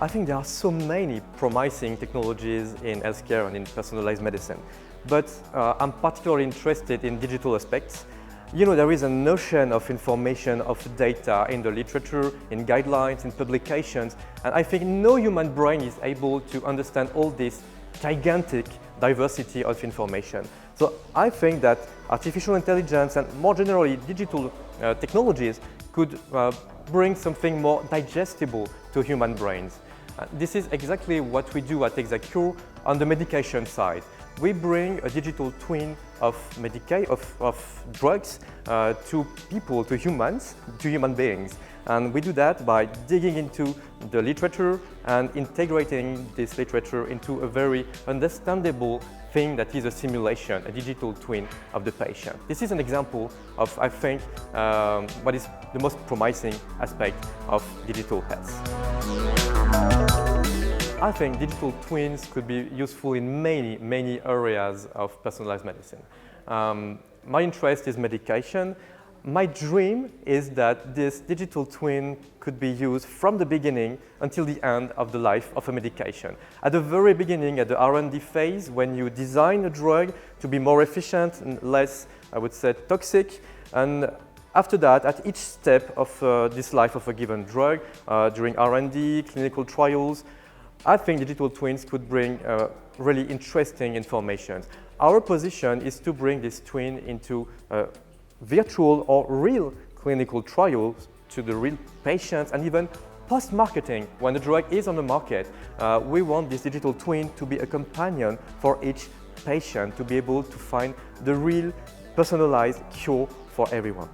I think there are so many promising technologies in healthcare and in personalized medicine, but I'm particularly interested in digital aspects. You know, there is a notion of information, of data in the literature, in guidelines, in publications, and I think no human brain is able to understand all this gigantic diversity of information. So I think that artificial intelligence and more generally digital technologies could bring something more digestible to human brains. This is exactly what we do at ExactCure on the medication side. We bring a digital twin of drugs to people, to human beings. And we do that by digging into the literature and integrating this literature into a very understandable thing that is a simulation, a digital twin of the patient. This is an example of, I think, what is the most promising aspect of digital health. I think digital twins could be useful in many areas of personalized medicine. My interest is medication. My dream is that this digital twin could be used from the beginning until the end of the life of a medication. At the very beginning, at the R&D phase, when you design a drug to be more efficient and less, I would say, toxic, and after that, at each step of this life of a given drug, during R&D, clinical trials, I think digital twins could bring really interesting information. Our position is to bring this twin into virtual or real clinical trials to the real patients, and even post-marketing, when the drug is on the market. We want this digital twin to be a companion for each patient, to be able to find the real personalized cure for everyone.